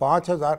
5000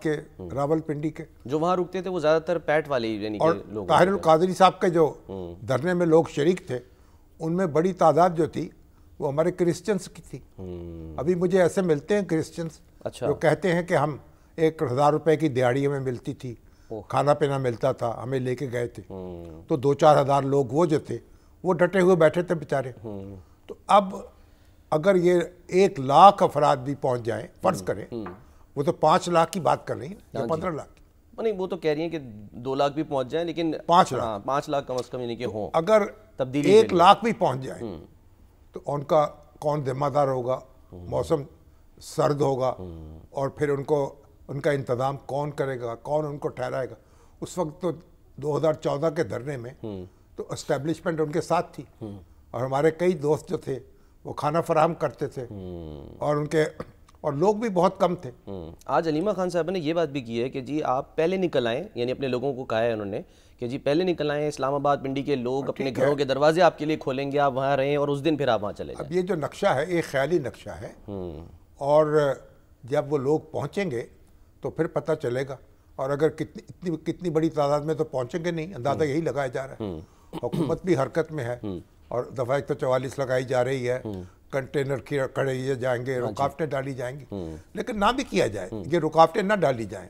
کے، راول پنڈی کے، جو وہاں رکتے تھے وہ زیادہ تر پیٹ والے یعنی اور کہ لوگ. طاہر القادری صاحب کے جو دھرنے میں لوگ شریک تھے ان میں بڑی تعداد جو تھی وہ ہمارے کرسچنس کی تھی. ابھی مجھے ایسے ملتے ہیں کرسچنس جو کہتے ہیں کہ ہم 1,000 روپے کی دیہڑی ہمیں ملتی تھی، کھانا پینا ملتا تھا، ہمیں لے کے گئے تھے، تو 2-4 ہزار لوگ وہ جو تھے وہ ڈٹے ہوئے بیٹھے تھے بیچارے. تو اب اگر یہ 1 لاکھ افراد بھی پہنچ جائیں، فرض کریں، وہ تو 5 لاکھ کی بات کر رہی ہیں یا 15 لاکھ کی. نہیں وہ تو کہہ رہی ہیں کہ 2 لاکھ بھی پہنچ جائیں لیکن 5 لاکھ کم از کم یعنی کہ ہوں. اگر 1 لاکھ بھی پہنچ جائیں تو ان کا کون ذمہ دار ہوگا؟ موسم سرد ہوگا اور پھر ان کا انتظام کون کرے گا، کون ان کو ٹھہرائے گا؟ اس وقت تو 2014 کے دھرنے میں تو اسٹیبلشمنٹ ان کے ساتھ تھی اور ہمارے کئی دوست جو تھے وہ کھانا فراہم کرتے تھے اور لوگ بھی بہت کم تھے. آج علیمہ خان صاحب نے یہ بات بھی کی ہے کہ جی آپ پہلے نکل آئیں، یعنی اپنے لوگوں کو کہا ہے انہوں نے کہ جی پہلے نکل آئیں، اسلام آباد پنڈی کے لوگ اپنے گھروں کے دروازے آپ کے لیے کھولیں گے، آپ وہاں رہیں اور اس دن پھر آپ وہاں چلے جائیں. اب یہ جو نقشہ ہے یہ خیالی نقشہ ہے اور جب وہ لوگ پہنچیں گے تو پھر پتہ چلے گا. اور اگر کتنی بڑی تعداد میں تو پہنچیں گے نہیں، اندازہ یہی لگایا جا رہا ہے. حکومت بھی حرکت میں ہے اور دفعہ 144 لگائی جا رہی ہے، کنٹینر کھڑے جائیں گے، رکاوٹیں ڈالی جائیں گی. لیکن نہ بھی کیا جائے، یہ رکاوٹیں نہ ڈالی جائیں،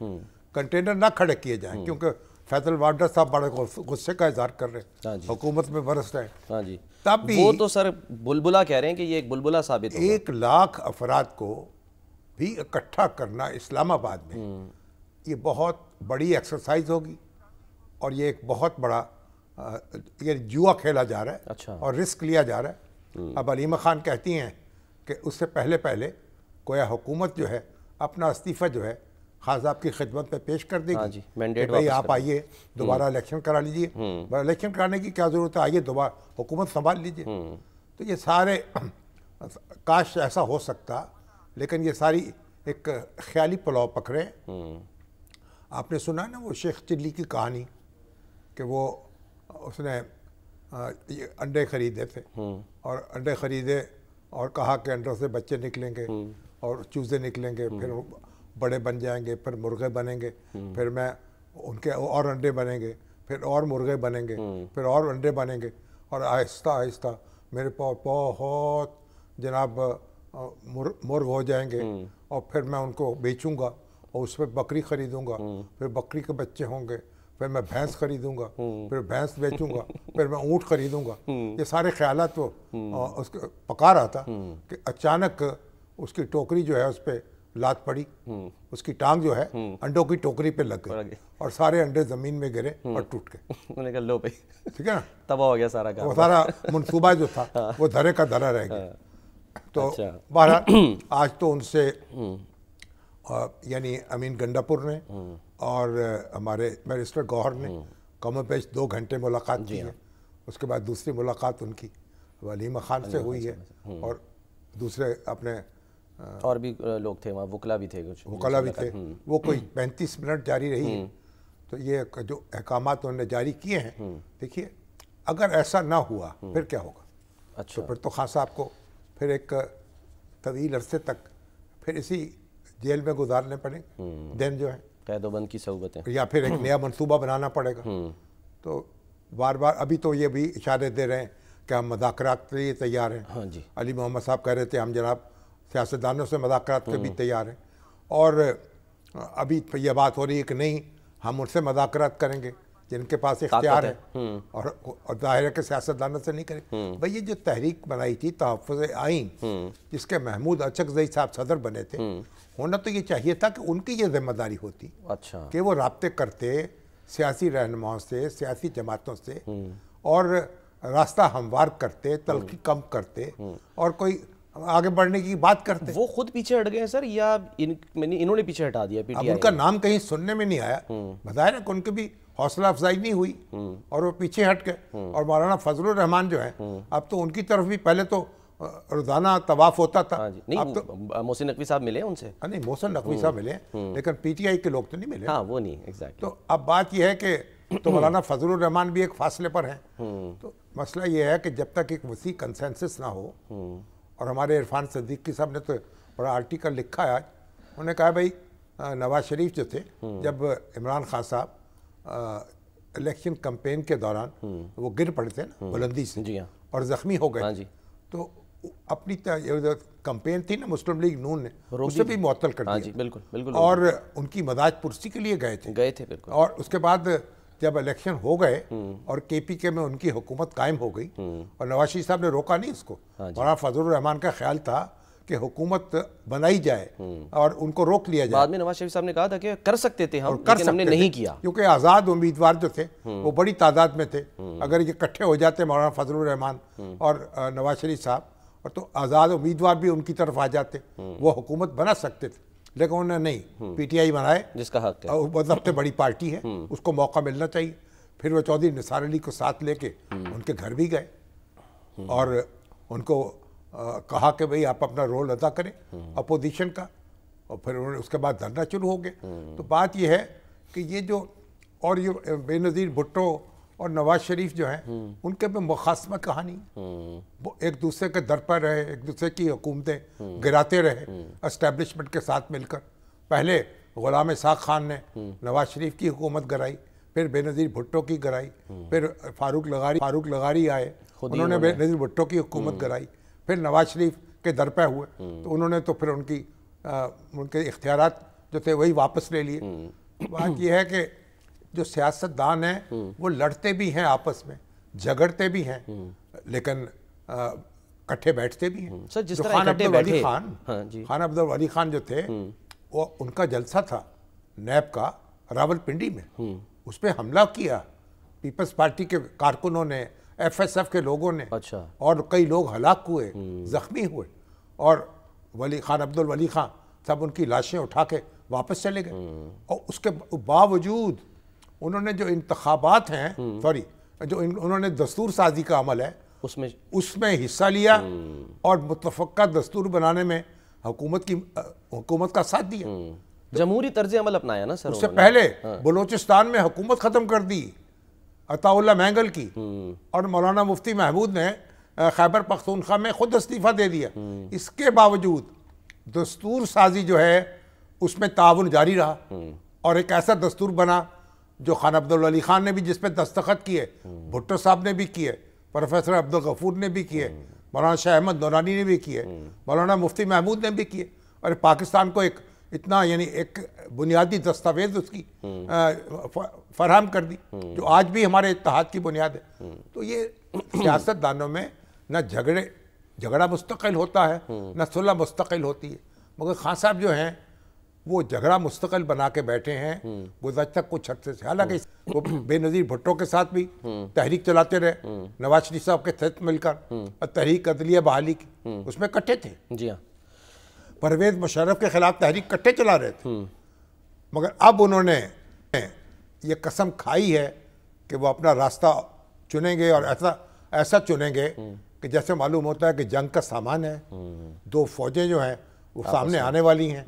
کنٹینر نہ کھڑے کیے جائیں، کیونکہ فیصل وارڈر صاحب بڑے غصے کا اظہار کر رہے ہیں، حکومت میں برس رہے ہیں. ہاں جی، تب بھی وہ تو سر بلبلہ کہہ رہے ہیں کہ یہ ایک بلبلہ ثابت ہوگا. 1 لاکھ افراد کو بھی اکٹھا کرنا اسلام آباد میں یہ بہت بڑی ایکسرسائز ہوگی اور یہ ایک بہت بڑا یہ جوا کھیلا جا رہا ہے اور رسک لیا جا رہا ہے. اب علیمہ خان کہتی ہیں کہ اس سے پہلے گویا حکومت جو ہے اپنا استعفیٰ جو ہے خان صاحب کی خدمت میں پیش کر دے گی کہ بھئی آپ آئیے دوبارہ الیکشن کرا لیجئے. الیکشن کرانے کی کیا ضرورت ہے، آئیے دوبارہ حکومت سنبھال لیجئے. تو یہ سارے کاش ایسا ہو سکتا، لیکن یہ ساری ایک خیالی پلاؤ پکڑے. آپ نے سنا نا وہ شیخ چلی کی کہانی کہ وہ اس نے انڈے خریدے تھے اور انڈے خریدے اور کہا کہ انڈوں سے بچے نکلیں گے اور چوزے نکلیں گے، پھر بڑے بن جائیں گے، پھر مرغے بنیں گے، پھر میں ان کے اور انڈے بنیں گے، پھر اور مرغے بنیں گے، پھر اور انڈے بنیں گے، اور آہستہ آہستہ میرے پاس بہت جناب مرغ ہو جائیں گے اور پھر میں ان کو بیچوں گا اور اس پہ بکری خریدوں گا، پھر بکری کے بچے ہوں گے، پھر میں بھینس خریدوں گا، پھر بھینس بیچوں گا، پھر میں اونٹ خریدوں گا. یہ سارے خیالات وہ اس کو پکا رہا تھا کہ اچانک اس کی ٹوکری جو ہے اس پہ لات پڑی، اس کی ٹانگ جو ہے انڈوں کی ٹوکری پہ لگ گئی اور سارے انڈے زمین میں گرے اور ٹوٹ گئے. انہوں نے کہا لو بھائی، ٹھیک ہے نا، تباہ ہو گیا سارا کام، وہ سارا منصوبہ جو تھا وہ دھرے کا دھرا رہ گیا. تو بہرحال آج تو ان سے یعنی امین گنڈاپور نے اور ہمارے بیرسٹر گوہر نے کم و بیش 2 گھنٹے ملاقات کی ہے. اس کے بعد دوسری ملاقات ان کی علیمہ خان سے ہوئی ہے اور دوسرے اپنے اور بھی لوگ تھے وہاں، وکلا بھی تھے، کچھ وکلا بھی تھے. وہ کوئی 35 منٹ جاری رہی ہے. تو یہ جو احکامات انہوں نے جاری کیے ہیں، دیکھیے اگر ایسا نہ ہوا پھر کیا ہوگا. تو پھر تو خان صاحب کو پھر ایک طویل عرصے تک پھر اسی جیل میں گزارنے پڑیں دن جو ہے، قید و بند کی صعوبتیں، یا پھر ایک نیا منصوبہ بنانا پڑے گا. تو بار ابھی تو یہ بھی اشارے دے رہے ہیں کہ ہم مذاکرات کے لیے تیار ہیں. علی محمد صاحب کہہ رہے تھے ہم جناب سیاستدانوں سے مذاکرات کے بھی تیار ہیں، اور ابھی یہ بات ہو رہی ہے کہ نہیں ہم ان سے مذاکرات کریں گے جن کے پاس اختیار ہے، اور ظاہر ہے کہ سیاستدانوں سے نہیں کریں. بھئی یہ جو تحریک بنائی تھی تحفظ آئین، جس کے محمود اچکزئی صاحب صدر بنے تھے، ہونا تو یہ چاہیے تھا کہ ان کی یہ ذمہ داری ہوتی کہ وہ رابطے کرتے سیاسی رہنماؤں سے، سیاسی جماعتوں سے، اور راستہ ہموار کرتے، تلخی کم کرتے اور کوئی آگے بڑھنے کی بات کرتے. وہ خود پیچھے ہٹ گئے ہیں سر یا انہوں نے پیچھے ہٹا دیا؟ اب ان کا نام کہیں سننے میں نہیں آیا. بظاہر ہے کہ ان کی بھی حوصلہ افزائی نہیں ہوئی اور وہ پیچھے ہٹ گئے. اور مولانا فضل الرحمان جو ہیں، اب تو ان کی طرف بھی پہلے تو روزانہ طواف ہوتا تھا. محسن نقوی صاحب ملے ان سے؟ نہیں، محسن نقوی صاحب ملے لیکن پی ٹی آئی کے لوگ تو نہیں ملے. ہاں وہ نہیں ایگزیکٹ. تو اب بات یہ ہے کہ تو مولانا فضل الرحمان بھی ایک فاصلے پر ہیں. تو مسئلہ یہ ہے کہ جب تک ایک وسیع کنسنسس نہ ہو، اور ہمارے عرفان صدیقی صاحب نے تو بڑا آرٹیکل لکھا ہے آج، انہوں نے کہا بھائی نواز شریف جو تھے جب عمران خان صاحب الیکشن کمپین کے دوران وہ گر پڑے تھے نا بلندی سے اور زخمی ہو گئے، تو اپنی کمپین تھی نا مسلم لیگ نون نے اسے بھی معطل کر دیا اور ان کی مداج پرسی کے لیے گئے تھے اور اس کے بعد جب الیکشن ہو گئے اور کے پی کے میں ان کی حکومت قائم ہو گئی اور نواز شریف صاحب نے روکا نہیں اس کو، مولانا فضل الرحمان کا خیال تھا کہ حکومت بنائی جائے اور ان کو روک لیا جائے. بعد میں نواز شریف صاحب نے کہا تھا کہ کر سکتے تھے ہم، لیکن ہم نے نہیں کیا کیونکہ آزاد امیدوار جو تھے وہ بڑی تعداد میں تھے. اگر یہ اکٹھے ہو جاتے مولانا فضل الرحمان اور نواز شریف صاحب اور تو آزاد امیدوار بھی ان کی طرف آ جاتے، وہ حکومت بنا سکتے تھے، لیکن انہوں نے نہیں، پی ٹی آئی بنائے جس کا حق ہے، وہ سب سے بڑی پارٹی ہے، اس کو موقع ملنا چاہیے. پھر وہ چودھری نثار علی کو ساتھ لے کے ان کے گھر بھی گئے اور ان کو کہا کہ بھئی آپ اپنا رول ادا کریں اپوزیشن کا، اور پھر انہوں نے اس کے بعد دھرنا شروع ہو گئے. تو بات یہ ہے کہ یہ جو اور یہ بے نظیر بھٹو اور نواز شریف جو ہیں ان کے میں مخاصمہ کہانی، وہ ایک دوسرے کے در پر رہے، ایک دوسرے کی حکومتیں گراتے رہے اسٹیبلشمنٹ کے ساتھ مل کر. پہلے غلام اسحاق خان نے نواز شریف کی حکومت گرائی، پھر بے نظیر بھٹو کی گرائی، پھر فاروق لغاری آئے، انہوں نے بے نظیر بھٹو کی حکومت گرائی، پھر نواز شریف کے در پہ ہوئے تو انہوں نے تو پھر ان کے اختیارات جو تھے وہی واپس لے لیے. بات یہ ہے کہ جو سیاست دان ہیں وہ لڑتے بھی ہیں آپس میں، جھگڑتے بھی ہیں، لیکن کٹھے بیٹھتے بھی ہیں. جو خان عبد الولی خان جو تھے وہ ان کا جلسہ تھا نیب کا راول پنڈی میں، اس پہ حملہ کیا پیپلز پارٹی کے کارکنوں نے، ایف ایس ایف کے لوگوں نے، اور کئی لوگ ہلاک ہوئے، زخمی ہوئے، اور خان عبد الولی خان سب ان کی لاشیں اٹھا کے واپس چلے گئے. اور اس کے باوجود انہوں نے جو انتخابات ہیں جو انہوں نے دستور سازی کا عمل ہے اس میں حصہ لیا اور متفقہ دستور بنانے میں حکومت کا ساتھ دیا. جمہوری طرز عمل اپنایا نا سر. اس سے پہلے بلوچستان میں حکومت ختم کر دی عطا اللہ مینگل کی، اور مولانا مفتی محمود نے خیبر پختونخوا میں خود استعفیٰ دے دیا. اس کے باوجود دستور سازی جو ہے اس میں تعاون جاری رہا اور ایک ایسا دستور بنا جو خان عبد الولی خان نے بھی جس پہ دستخط کیے، بھٹو صاحب نے بھی کیے، پروفیسر عبدالغفور نے بھی کیے، مولانا شاہ احمد نورانی نے بھی کیے، مولانا مفتی محمود نے بھی کیے، اور پاکستان کو ایک اتنا یعنی ایک بنیادی دستاویز اس کی فراہم کر دی جو آج بھی ہمارے اتحاد کی بنیاد ہے. تو یہ سیاست دانوں میں نہ جھگڑا مستقل ہوتا ہے نہ صلح مستقل ہوتی ہے، مگر خان صاحب جو ہیں وہ جھگڑا مستقل بنا کے بیٹھے ہیں گزشتہ کچھ عرصے سے. حالانکہ وہ بے نظیر بھٹو کے ساتھ بھی تحریک چلاتے رہے، نواز شریف صاحب کے ساتھ مل کر تحریک عدلیہ بحالی کی اس میں کٹھے تھے. جی ہاں، پرویز مشرف کے خلاف تحریک کٹھے چلا رہے تھے، مگر اب انہوں نے یہ قسم کھائی ہے کہ وہ اپنا راستہ چنیں گے اور ایسا چنیں گے کہ جیسے معلوم ہوتا ہے کہ جنگ کا سامان ہے، دو فوجیں جو ہیں وہ سامنے آنے والی ہیں،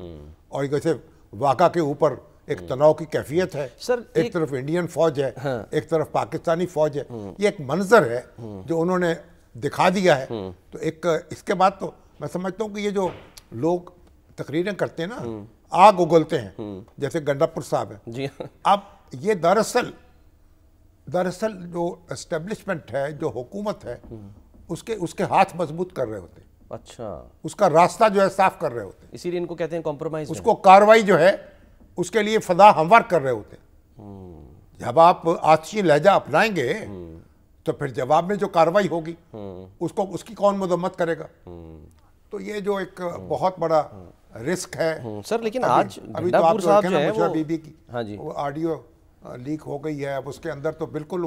اور جیسے واقعہ کے اوپر ایک تناؤ کی کیفیت ہے، ایک طرف انڈین فوج ہے ایک طرف پاکستانی فوج ہے. یہ ایک منظر ہے جو انہوں نے دکھا دیا ہے. تو ایک اس کے بعد تو میں سمجھتا ہوں کہ یہ جو لوگ تقریریں کرتے ہیں نا، آگ اگلتے ہیں جیسے گنڈاپور صاحب ہیں، اب یہ دراصل جو اسٹیبلشمنٹ ہے، جو حکومت ہے، اس کے ہاتھ مضبوط کر رہے ہوتے ہیں. اچھا، اس کا راستہ جو ہے صاف کر رہے ہوتے ہیں. اسی لیے ان کو کہتے ہیں کمپرومائز. اس کو کاروائی جو ہے اس کے لیے فضا ہموار کر رہے ہوتے ہیں. جب آپ آتشی لہجہ اپنائیں گے تو پھر جواب میں جو کاروائی ہوگی اس کی کون مذمت کرے گا. تو یہ جو ایک بہت بڑا رسک ہے سر. لیکن آج ابھی تو آپ مشرف بی بی کی وہ آڈیو لیک ہو گئی ہے، اب اس کے اندر تو بالکل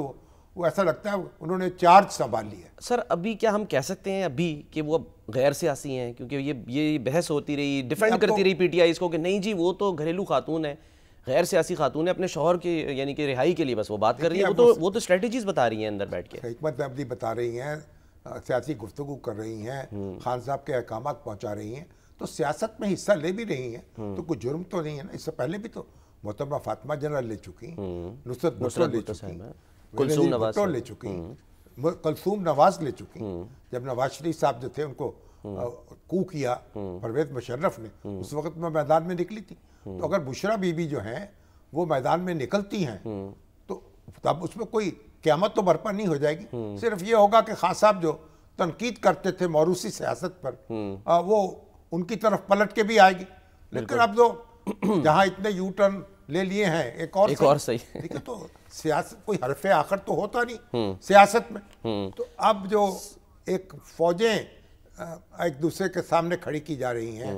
وہ ایسا لگتا ہے انہوں نے چارج سنبھال لیا. سر ابھی کیا ہم کہہ سکتے ہیں ابھی کہ وہ غیر سیاسی ہیں؟ کیونکہ یہ بحث ہوتی رہی، ڈیفینڈ کرتی رہی پی ٹی آئی اس کو کہ نہیں جی وہ تو گھریلو خاتون ہے، غیر سیاسی خاتون ہے، اپنے شوہر کی یعنی کہ رہائی کے لیے بس وہ بات کر رہی ہیں. وہ تو اسٹریٹجیز بتا رہی ہیں اندر بیٹھ کے، حکمت عملی بتا رہی ہیں، سیاسی گفتگو کر رہی ہیں، خان صاحب کے احکامات پہنچا رہی ہیں، تو سیاست میں حصہ لے بھی رہی ہیں. تو کوئی جرم تو نہیں ہے نا. اس سے پہلے بھی تو محترمہ فاطمہ جنرل لے چکی، نصرت بھٹو لے چکی، لے چکی، کلثوم نواز لے چکی. جب نواز شریف صاحب جو تھے ان کو کو کیا پرویز مشرف نے، اس وقت میں میدان میں نکلی تھی. تو اگر بشرا بی بی جو ہیں وہ میدان میں نکلتی ہیں تو تب اس میں کوئی قیامت تو برپا نہیں ہو جائے گی. صرف یہ ہوگا کہ خان صاحب جو تنقید کرتے تھے موروثی سیاست پر وہ ان کی طرف پلٹ کے بھی آئے گی. لیکن اب تو جہاں اتنے یو ٹرن لے لیے ہیں ایک اور صحیح دیکھیں تو سیاست کوئی حرف آخر تو ہوتا نہیں سیاست میں. تو اب جو ایک فوجیں ایک دوسرے کے سامنے کھڑی کی جا رہی ہیں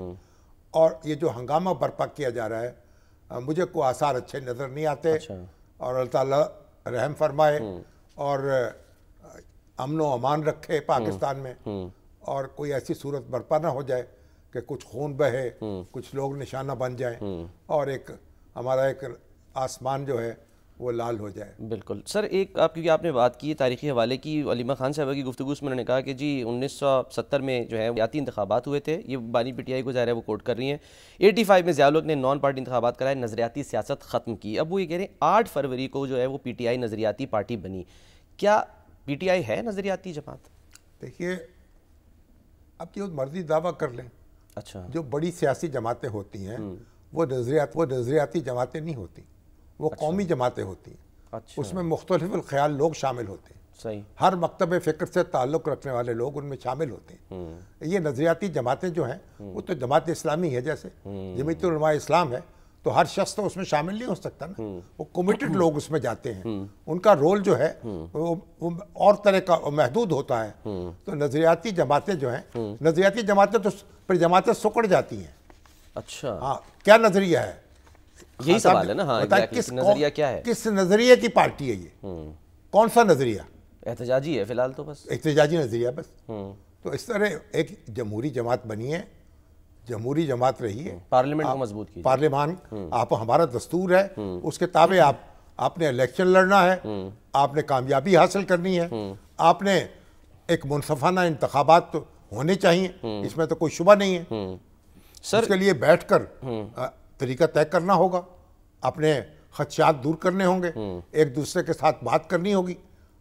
اور یہ جو ہنگامہ برپا کیا جا رہا ہے مجھے کوئی آثار اچھے نظر نہیں آتے. اور اللہ تعالیٰ رحم فرمائے اور امن و امان رکھے پاکستان میں اور کوئی ایسی صورت برپا نہ ہو جائے کہ کچھ خون بہے, کچھ لوگ نشانہ بن جائیں اور ایک ہمارا ایک آسمان جو ہے وہ لال ہو جائے. بالکل سر, ایک کیونکہ آپ نے بات کی تاریخی حوالے کی, علیمہ خان صاحبہ کی گفتگو اس میں انہوں نے کہا کہ جی 1970 میں جو ہے ریاستی انتخابات ہوئے تھے, یہ بانی پی ٹی آئی کو ظاہر ہے وہ کوٹ کر رہی ہیں. 85 میں ضیاء الحق نے نان پارٹی انتخابات کرائے, نظریاتی سیاست ختم کی. اب وہ یہ کہہ رہے ہیں 8 فروری کو جو ہے وہ پی ٹی آئی نظریاتی پارٹی بنی. کیا پی ٹی آئی ہے نظریاتی جماعت؟ دیکھیے اب جو مرضی دعویٰ کر لیں, اچھا جو بڑی سیاسی جماعتیں ہوتی ہیں وہ نظریاتی جماعتیں نہیں ہوتی, وہ قومی جماعتیں ہوتی ہیں. اس میں مختلف الخیال لوگ شامل ہوتے ہیں, صحیح, ہر مکتب فکر سے تعلق رکھنے والے لوگ ان میں شامل ہوتے ہیں. یہ نظریاتی جماعتیں جو ہیں وہ تو جماعت اسلامی ہے, جیسے جمعیت علماء اسلام ہے, تو ہر شخص تو اس میں شامل نہیں ہو سکتا نا, وہ کمیٹڈ لوگ اس میں جاتے ہیں, ان کا رول جو ہے وہ اور طرح کا محدود ہوتا ہے. تو نظریاتی جماعتیں جو ہیں, نظریاتی جماعتیں تو پھر جماعتیں سکڑ جاتی ہیں. اچھا, ہاں, کیا نظریہ ہے, یہی سوال ہے نا. ہاں, نظریہ کیا ہے, کس نظریے کی پارٹی ہے یہ, کون سا نظریہ؟ احتجاجی ہے فی الحال, تو بس احتجاجی نظریہ بس. تو اس طرح ایک جمہوری جماعت بنی ہے, جمہوری جماعت رہی ہے, پارلیمنٹ کو مضبوط کی, پارلیمان آپ ہمارا دستور ہے, اس کے تابع آپ نے الیکشن لڑنا ہے, آپ نے کامیابی حاصل کرنی ہے, آپ نے ایک منصفانہ انتخابات ہونے چاہیے, اس میں تو کوئی شبہ نہیں ہے. اس کے لیے بیٹھ کر طریقہ طے کرنا ہوگا, اپنے خدشات دور کرنے ہوں گے, ایک دوسرے کے ساتھ بات کرنی ہوگی,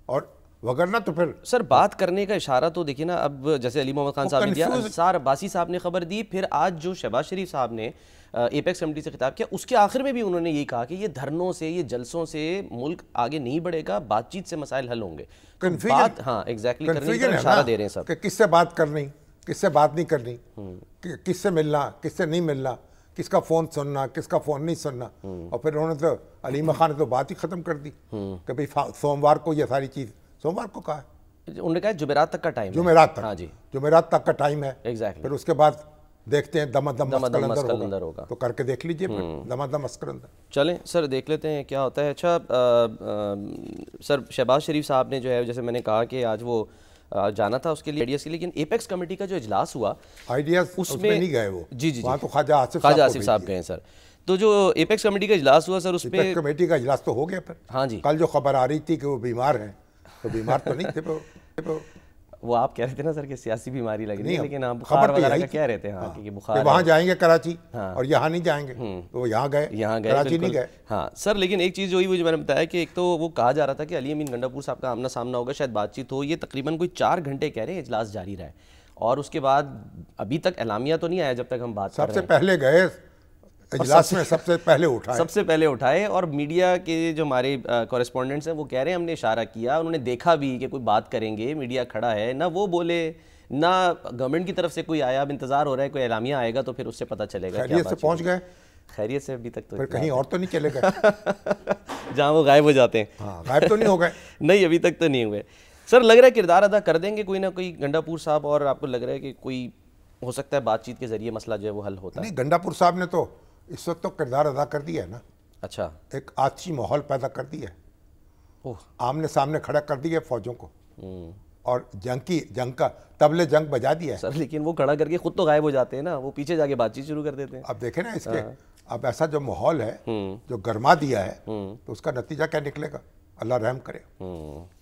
اور وگرنہ تو پھر سر بات کرنے کا اشارہ تو دیکھیں نا, اب جیسے علی محمد خان صاحب نے دیا, انصار عباسی صاحب نے خبر دی, پھر آج جو شہباز شریف صاحب نے ایپیکس کمیٹی سے خطاب کیا, اس کے آخر میں بھی انہوں نے یہی کہا کہ یہ دھرنوں سے, یہ جلسوں سے ملک آگے نہیں بڑھے گا, بات چیت سے مسائل حل ہوں گے. بات ہاں ایگزیکٹلی کرنے کا اشارہ دے رہے ہیں سب, کہ کس سے بات کرنی, کس سے بات نہیں کرنی, کس سے ملنا, کس سے نہیں ملنا, کس کا فون سننا, کس کا فون نہیں سننا. اور پھر انہوں نے تو علیمہ خان نے تو بات ہی ختم کر دی کہ بھئی سوموار کو یہ ساری چیز, سوموار کو کہا ہے, انہوں نے کہا جمعرات تک کا ٹائم ہے, جمعرات تک, ہاں جی, جمعرات تک کا ٹائم ہے. ایگزیکٹلی, پھر اس کے بعد دیکھتے ہیں دم مسکلندر ہوگا, تو کر کے دیکھ لیجئے, پھر دم مسکلندر. چلیں سر دیکھ لیتے ہیں کیا ہوتا ہے. اچھا سر, شہباز شریف صاحب نے جو ہے, جیسے میں نے کہا کہ آج وہ جانا تھا اس کے لیے آئیڈیاز کے, لیکن ایپیکس کمیٹی کا جو اجلاس ہوا, آئیڈیاز اس میں نہیں گئے وہ, جی جی, وہاں تو خواجہ آصف صاحب گئے سر. تو جو ایپیکس کمیٹی کا اجلاس ہوا سر, اس پہ ایپیکس کمیٹی کا اجلاس تو ہو گیا پھر. ہاں جی, کل جو خبر آ رہی تھی کہ وہ بیمار ہیں, تو بیمار تو نہیں تھے وہ آپ کہہ رہے تھے نا سر کہ سیاسی بیماری لگ رہی ہے, لیکن آپ بخار وغیرہ کا کہہ رہے تھے, ہاں کہ بخار, وہاں جائیں گے کراچی اور یہاں نہیں جائیں گے, تو وہ یہاں گئے, کراچی نہیں گئے. ہاں سر, لیکن ایک چیز جو ہوئی وہ جو میں نے بتایا کہ ایک تو وہ کہا جا رہا تھا کہ علی امین گنڈا پور صاحب کا آمنا سامنا ہوگا, شاید بات چیت ہو, یہ تقریباً کوئی 4 گھنٹے کہہ رہے ہیں اجلاس جاری رہا ہے, اور اس کے بعد ابھی تک اعلامیہ تو نہیں آیا جب تک ہم بات کر رہے ہیں. سب سے پہلے گئے اجلاس میں, سب سے پہلے اٹھائے, اور میڈیا کے جو ہمارے کورسپونڈنٹس ہیں وہ کہہ رہے ہیں ہم نے اشارہ کیا, انہوں نے دیکھا بھی کہ کوئی بات کریں گے, میڈیا کھڑا ہے, نہ وہ بولے نہ گورنمنٹ کی طرف سے کوئی آیا. اب انتظار ہو رہا ہے کوئی اعلامیہ آئے گا تو پھر اس سے پتہ چلے گا. خیریت سے پہنچ گئے, خیریت سے ابھی تک تو پھر کہیں اور تو نہیں چلے گئے جہاں وہ غائب ہو جاتے ہیں. ہاں, غائب تو نہیں ہو گئے. نہیں, ابھی تک تو نہیں ہوئے. سر لگ رہا ہے کردار ادا کر دیں گے کوئی نہ کوئی گنڈا پور صاحب, اور آپ کو لگ رہا ہے کہ کوئی ہو سکتا ہے بات چیت کے ذریعے مسئلہ جو ہے وہ حل ہوتا ہے؟ نہیں, گنڈا پور صاحب نے تو اس وقت تو کردار ادا کر دیا ہے نا. اچھا, ایک آتشی ماحول پیدا کر دیا ہے, آمنے سامنے کھڑا کر دیا فوجوں کو, اور جنگ کا طبلِ جنگ بجا دیا ہے. سر لیکن وہ کھڑا کر کے خود تو غائب ہو جاتے ہیں نا, وہ پیچھے جا کے بات چیت شروع کر دیتے ہیں. اب دیکھیں نا اس کے, اب ایسا جو ماحول ہے جو گرما دیا ہے, تو اس کا نتیجہ کیا نکلے گا, اللہ رحم کرے.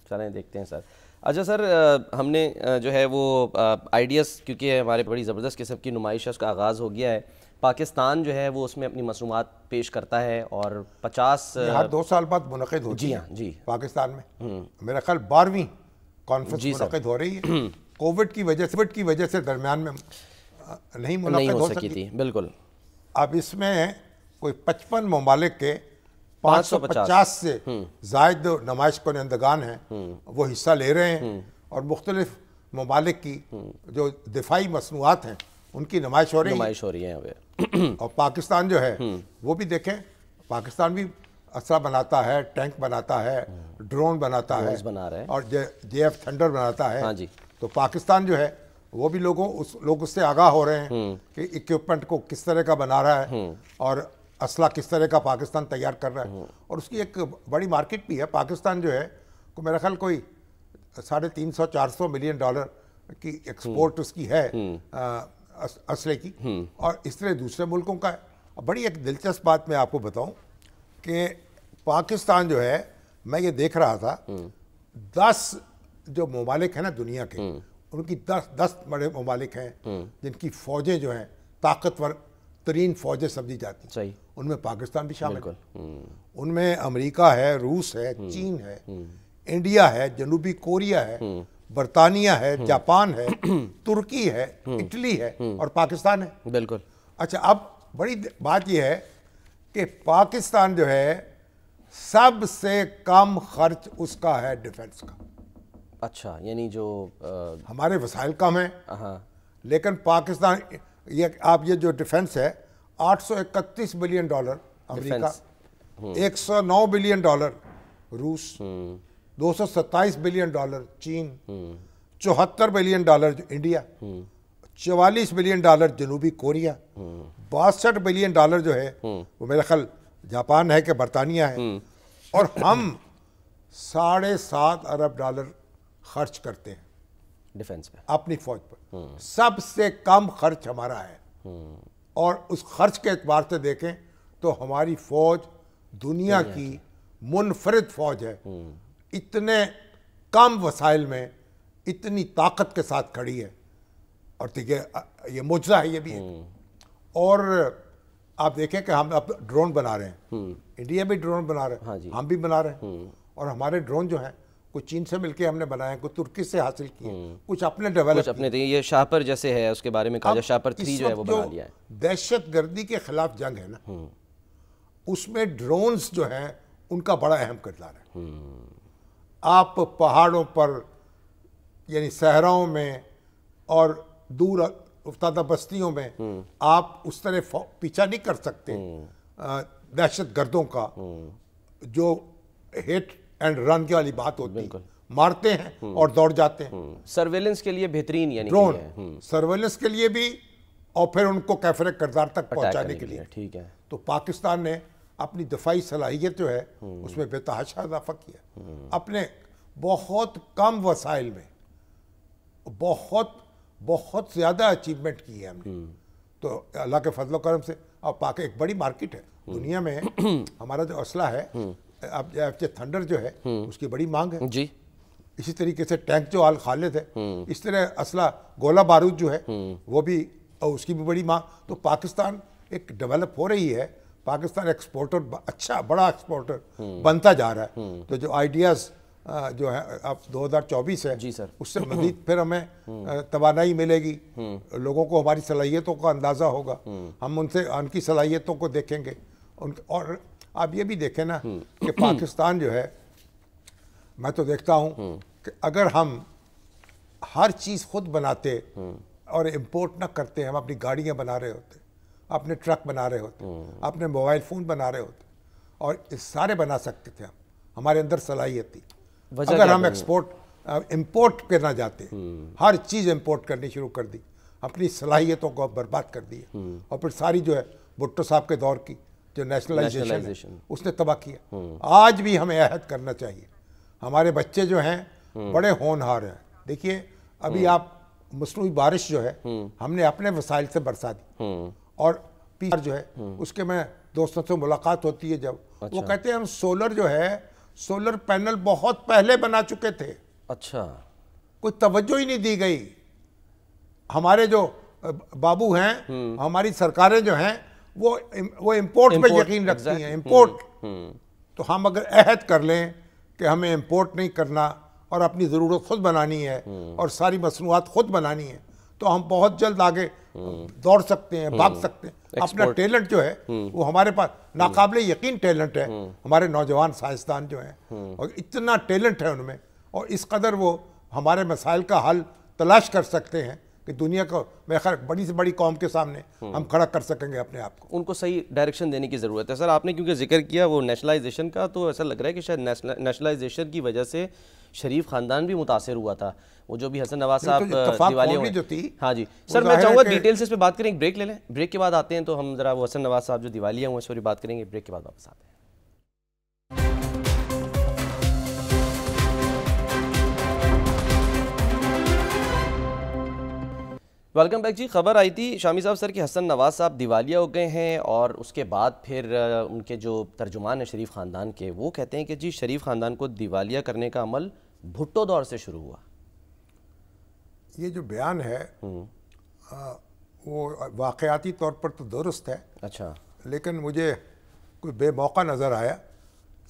چلیں دیکھتے ہیں سر. اچھا سر, ہم نے جو ہے وہ آئیڈیاز, کیونکہ ہمارے بڑی زبردست قسم کی نمائش ہے, اس کا آغاز ہو گیا ہے. پاکستان جو ہے وہ اس میں اپنی مصنوعات پیش کرتا ہے, اور 50 ہر 2 سال بعد منعقد ہوتی ہے. جی, پاکستان میں میرا خیال 12ویں کانفرنس منعقد ہو رہی ہے. کووڈ کی وجہ سے درمیان میں نہیں منعقد ہو سکی تھی. بالکل. اب اس میں کوئی 55 ممالک کے 550 سے زائد نمائش کنندگان ہیں وہ حصہ لے رہے ہیں، اور مختلف ممالک کی جو دفاعی مصنوعات ہیں ان کی نمائش ہو رہی ہے. اور پاکستان جو ہے وہ بھی دیکھیں، پاکستان بھی اسلحہ بناتا ہے، ٹینک بناتا ہے، ڈرون بناتا ہے، اور JF تھنڈر بناتا ہے. تو پاکستان جو ہے وہ بھی لوگ اس سے آگاہ ہو رہے ہیں کہ اکوپمنٹ کو کس طرح کا بنا رہا ہے اور اسلحہ کس طرح کا پاکستان تیار کر رہا ہے. اور اس کی ایک بڑی مارکیٹ بھی ہے. پاکستان جو ہے میرا خیال کوئی 350-400 ملین ڈالر کی ایکسپورٹ اس کی ہے اسلحے کی، اور اس طرح دوسرے ملکوں کا ہے. بڑی ایک دلچسپ بات میں آپ کو بتاؤں کہ پاکستان جو ہے، میں یہ دیکھ رہا تھا 10 جو ممالک ہیں نا دنیا کے، ان کی 10 بڑے ممالک ہیں جن کی فوجیں جو ہیں طاقتور ترین فوجیں سمجھی جاتی ہیں، ان میں پاکستان بھی شامل ہے. ان میں امریکہ ہے، روس ہے، چین ہے، انڈیا ہے، جنوبی کوریا ہے، برطانیہ ہے، جاپان ہے، ترکی ہے، اٹلی ہے، اور پاکستان ہے. بالکل. اچھا، اب بڑی بات یہ ہے کہ پاکستان جو ہے سب سے کم خرچ اس کا ہے ڈیفنس کا. اچھا، یعنی جو ہمارے وسائل کم ہیں، لیکن پاکستان یہ جو ڈیفنس ہے 831 بلین ڈالر امریکہ، 109 بلین ڈالر روس، 227 بلین ڈالر چین، 74 billion dollar India, 44 billion dollar جنوبی کوریا، 62 بلین ڈالر جو ہے وہ میرا خیال جاپان ہے کہ برطانیہ ہے، اور ہم 7.5 ارب ڈالر خرچ کرتے ہیں ڈیفنس پہ، اپنی فوج پر. سب سے کم خرچ ہمارا ہے، اور اس خرچ کے اعتبار سے دیکھیں تو ہماری فوج دنیا کی منفرد فوج ہے. اتنے کم وسائل میں اتنی طاقت کے ساتھ کھڑی ہے، اور یہ معجزہ ہے یہ بھی. اور آپ دیکھیں کہ ہم اب ڈرون بنا رہے ہیں، انڈیا بھی ڈرون بنا رہے ہیں، ہم بھی بنا رہے ہیں، اور ہمارے ڈرون جو ہیں کچھ چین سے مل کے ہم نے بنائے، کچھ ترکی سے حاصل کیے، کچھ اپنے ڈیولپ کیے. یہ شاہپر جیسے ہے اس کے بارے میں کہا جائے، شاہپر 3 جو ہے وہ بنا لیا ہے. دہشت گردی کے خلاف جنگ ہے نا، اس میں ڈرونز جو ہیں ان کا بڑا اہم کردار ہے. آپ پہاڑوں پر یعنی صحراؤں میں اور دور افتادہ بستیوں میں آپ اس طرح پیچھا نہیں کر سکتے دہشت گردوں کا، جو ہٹ اینڈ رن کی والی بات ہوتی ہے، مارتے ہیں اور دوڑ جاتے ہیں. سرویلنس کے لیے بہترین، یعنی ڈرون سرویلنس کے لیے بھی، اور پھر ان کو کیفر کردار تک پہنچانے کے لیے. ٹھیک ہے. تو پاکستان نے اپنی دفاعی صلاحیت جو ہے اس میں بے تحاشا اضافہ کیا، اپنے بہت کم وسائل میں بہت زیادہ اچیومنٹ کی ہے ہم نے. تو اللہ کے فضل و کرم سے اب ایک بڑی مارکیٹ ہے دنیا میں. ہمارا جو اسلحہ ہے اب تھنڈر جو ہے اس کی بڑی مانگ ہے جی. اسی طریقے سے ٹینک جو آل خالد ہے، اس طرح اسلحہ گولہ بارود جو ہے وہ بھی، اس کی بھی بڑی مانگ. تو پاکستان ایک ڈیولپ ہو رہی ہے. پاکستان ایکسپورٹر، اچھا بڑا ایکسپورٹر بنتا جا رہا ہے. تو جو آئیڈیاز جو ہے اب 2024 ہے، جی سر، اس سے مزید پھر ہمیں توانائی ملے گی، لوگوں کو ہماری صلاحیتوں کا اندازہ ہوگا، ہم ان کی صلاحیتوں کو دیکھیں گے. اور آپ یہ بھی دیکھیں نا کہ پاکستان جو ہے، میں تو دیکھتا ہوں کہ اگر ہم ہر چیز خود بناتے اور امپورٹ نہ کرتے، ہم اپنی گاڑیاں بنا رہے ہوتے، اپنے ٹرک بنا رہے ہوتے، اپنے موبائل فون بنا رہے ہوتے، اور سارے بنا سکتے تھے. ہمارے اندر صلاحیت تھی. اگر ہم امپورٹ کرنا جاتے، ہر چیز امپورٹ کرنی شروع کر دی، اپنی صلاحیتوں کو برباد کر دی، اور پھر ساری جو ہے بھٹو صاحب کے دور کی جو نیشنلائزیشن اس نے تباہ کیا. آج بھی ہمیں عہد کرنا چاہیے. ہمارے بچے جو ہیں بڑے ہونہار ہیں. دیکھیے ابھی آپ مصنوعی بارش جو ہے ہم نے اپنے وسائل سے برسا دی، اور جو ہے اس کے میں دوستوں سے ملاقات ہوتی ہے جب وہ کہتے ہیں ہم سولر جو ہے، سولر پینل بہت پہلے بنا چکے تھے. اچھا، کوئی توجہ ہی نہیں دی گئی. ہمارے جو بابو ہیں، ہماری سرکاریں جو ہیں وہ امپورٹ پہ یقین رکھتی ہیں. امپورٹ. تو ہم اگر عہد کر لیں کہ ہمیں امپورٹ نہیں کرنا اور اپنی ضرورت خود بنانی ہے اور ساری مصنوعات خود بنانی ہے، تو ہم بہت جلد آگے دوڑ سکتے ہیں, بھاگ سکتے ہیں. اپنا ٹیلنٹ جو ہے وہ ہمارے پاس ناقابل یقین ٹیلنٹ ہے. ہمارے نوجوان سائنسدان جو ہیں اور اتنا ٹیلنٹ ہے ان میں, اور اس قدر وہ ہمارے مسائل کا حل تلاش کر سکتے ہیں کہ دنیا کو میں خیر بڑی سے بڑی قوم کے سامنے ہم کھڑا کر سکیں گے اپنے آپ کو. ان کو صحیح ڈائریکشن دینے کی ضرورت ہے. سر آپ نے کیونکہ ذکر کیا وہ نیشنلائزیشن کا, تو ایسا لگ رہا ہے کہ شاید نیشنلائزیشن کی وجہ سے شریف خاندان بھی متاثر ہوا تھا. وہ جو بھی حسن نواز صاحب دیوالیہ جو تھی, ہاں جی سر میں چاہوں گا ڈیٹیل سے اس پہ بات کریں, ایک بریک لے لیں, بریک کے بعد آتے ہیں تو ہم ذرا وہ حسن نواز صاحب جو دیوالیہ ہوئے اس پر بات کریں گے. بریک کے بعد واپس آتے ہیں. ویلکم بیک جی. خبر آئی تھی شامی صاحب سر کہ حسن نواز صاحب دیوالیہ ہو گئے ہیں, اور اس کے بعد پھر ان کے جو ترجمان ہیں شریف خاندان کے, وہ کہتے ہیں کہ جی شریف خاندان کو دیوالیہ کرنے کا عمل بھٹو دور سے شروع ہوا. یہ جو بیان ہے وہ واقعاتی طور پر تو درست ہے, اچھا, لیکن مجھے کوئی بے موقع نظر آیا.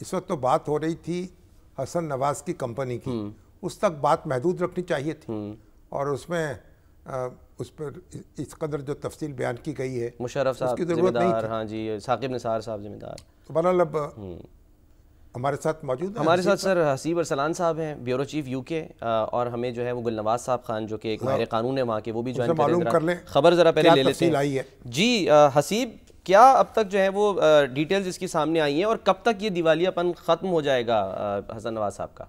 اس وقت تو بات ہو رہی تھی حسن نواز کی کمپنی کی, اس تک بات محدود رکھنی چاہیے تھی, اور اس میں اس پر اس قدر جو تفصیل بیان کی گئی ہے مشرف صاحب ذمہ دار, ہاں جی ثاقب نثار صاحب ذمہ دار. تو بہرحال اب ہمارے ساتھ موجود ہیں, ہمارے ساتھ سر حسیب ارسلان صاحب ہیں, بیورو چیف یو کے, اور ہمیں جو ہے وہ گل نواز صاحب خان جو کہ ایک ماہر قانون ہے وہاں کے, وہ بھی جوائن کر لیں. خبر ذرا پہلے لے لیتے ہیں جی. حسیب, کیا اب تک جو ہے وہ ڈیٹیلز اس کی سامنے آئی ہیں, اور کب تک یہ دیوالیہ پن ختم ہو جائے گا حسن نواز صاحب کا؟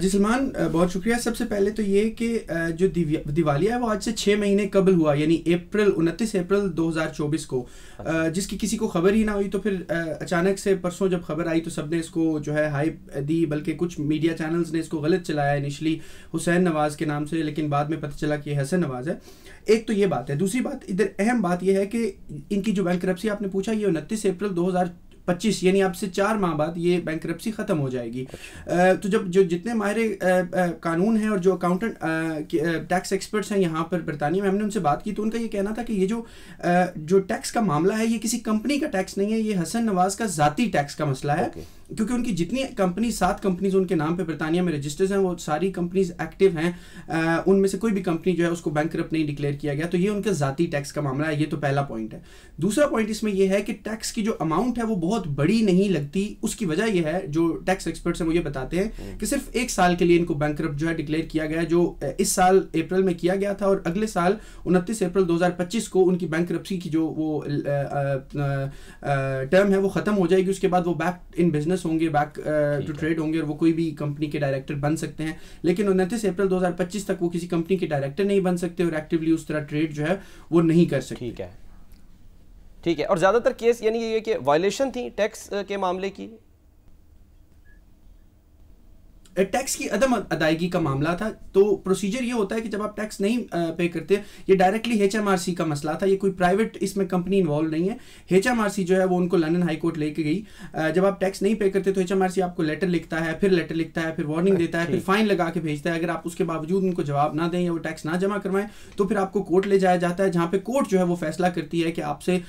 جی سلمان, بہت شکریہ. سب سے پہلے تو یہ کہ جو دیوالیہ ہے وہ آج سے 6 مہینے قبل ہوا, یعنی 29 اپریل 2024 کو, جس کی کسی کو خبر ہی نہ ہوئی. تو پھر اچانک سے پرسوں جب خبر آئی تو سب نے اس کو جو ہے ہائپ دی, بلکہ کچھ میڈیا چینلز نے اس کو غلط چلایا انیشلی حسین نواز کے نام سے, لیکن بعد میں پتہ چلا کہ یہ حسن نواز ہے. ایک تو یہ بات ہے. دوسری بات, ادھر اہم بات یہ ہے کہ ان کی جو بینکرپسی آپ نے پوچھا, یہ 29 اپریل 2025 یعنی اب سے 4 ماہ بعد یہ بینکرپسی ختم ہو جائے گی. تو جب جو جتنے ماہر قانون ہیں اور جو اکاؤنٹنٹ ٹیکس ایکسپرٹس ہیں یہاں پر برطانیہ میں, ہم نے ان سے بات کی تو ان کا یہ کہنا تھا کہ یہ جو ٹیکس کا معاملہ ہے یہ کسی کمپنی کا ٹیکس نہیں ہے, یہ حسن نواز کا ذاتی ٹیکس کا مسئلہ ہے. کیونکہ ان کی جتنی کمپنی 7 کمپنیز ان کے نام پہ برطانیہ میں رجسٹرز ہیں, وہ ساری کمپنیز ایکٹیو ہیں, ان میں سے کوئی بھی کمپنی جو ہے اس کو بینکرپٹ نہیں ڈکلیئر کیا گیا. تو یہ ان کا ذاتی ٹیکس کا معاملہ ہے. یہ تو پہلا پوائنٹ ہے. دوسرا پوائنٹ اس میں یہ ہے کہ ٹیکس کی جو اماؤنٹ ہے وہ بہت بڑی نہیں لگتی. اس کی وجہ یہ ہے, جو ٹیکس ایکسپرٹس ہیں وہ یہ بتاتے ہیں کہ صرف 1 سال کے لیے ان کو بینکرپٹ جو ہے ڈکلیئر کیا گیا, جو اس سال اپریل میں کیا گیا تھا, اور اگلے سال 29 اپریل 2025 کو ان کی بینکرپسی کی جو وہ ٹرم ہے وہ ختم ہو جائے گی. اس کے بعد وہ بیک ان بزنس ہوں گے, بیک ٹو ٹریڈ ہوں گے, اور وہ کوئی بھی کمپنی کے ڈائریکٹر بن سکتے ہیں. لیکن 29 اپریل 2025 تک وہ کسی کمپنی کے ڈائریکٹر نہیں بن سکتے, اور ایکٹیولی اس طرح ٹریڈ جو ہے وہ نہیں کر سکتے. ٹھیک ہے. اور زیادہ تر کیس یعنی یہ کہ وائلیشن تھی ٹیکس کے معاملے کی, ٹیکس کی عدم ادائیگی کا معاملہ تھا. تو پروسیجر یہ ہوتا ہے کہ جب آپ ٹیکس نہیں پے کرتے, یہ directly H M R C کا مسئلہ تھا, یہ کوئی پرائیویٹ اس میں کمپنی انوالو نہیں ہے. ایچ ایم آر سی جو ہے وہ ان کو لندن ہائی کورٹ لے کے گئی. جب آپ ٹیکس نہیں پے کرتے تو ایچ ایم آر سی آپ کو لیٹر لکھتا ہے, پھر لیٹر لکھتا ہے, پھر وارننگ دیتا ہے, پھر فائن لگا کے بھیجتا ہے. اگر آپ اس کے باوجود ان کو جواب نہ دیں یا وہ ٹیکس نہ جمع کروائیں تو پھر آپ کو کورٹ لے جایا جاتا ہے, جہاں پہ کورٹ جو ہے وہ فیصلہ کرتی ہے کہ آپ سے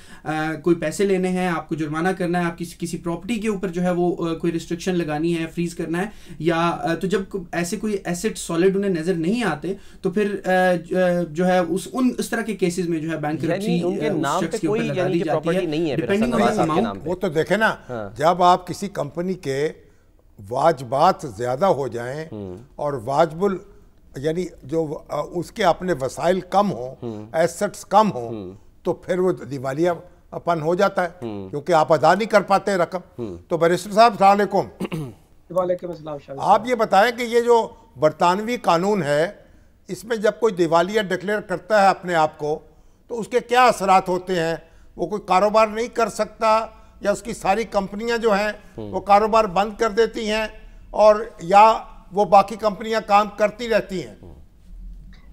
کوئی پیسے لینے ہیں, آپ کو جرمانہ کرنا ہے, آپ کسی پراپرٹی کے اوپر جو ہے وہ کوئی ریسٹرکشن لگانی ہے, فریز کرنا ہے, یا تو جب ایسے کوئی ایسٹ سالڈ انہیں نظر نہیں آتے تو پھر جو ہے اس طرح کے کیسز میں جو ہے بینکرپسی ان کے نام پہ کوئی یعنی کہ پراپرٹی نہیں ہے پھر حسن نواز صاحب کے نام پہ. وہ تو دیکھیں نا, جب آپ کسی کمپنی کے واجبات زیادہ ہو جائیں اور واجب یعنی جو اس کے اپنے وسائل کم ہوں, ایسٹس کم ہوں, تو پھر وہ دیوالیہ اپن ہو جاتا ہے, کیونکہ آپ ادا نہیں کر پاتے رقم. تو بیرسٹر صاحب السلام علیکم. وعلیکم السلام. آپ یہ بتائیں کہ یہ جو برطانوی قانون ہے, اس میں جب کوئی دیوالیہ ڈکلیئر کرتا ہے اپنے آپ کو تو اس کے کیا اثرات ہوتے ہیں؟ وہ کوئی کاروبار نہیں کر سکتا, یا اس کی ساری کمپنیاں جو ہیں وہ کاروبار بند کر دیتی ہیں, اور یا وہ باقی کمپنیاں کام کرتی رہتی ہیں؟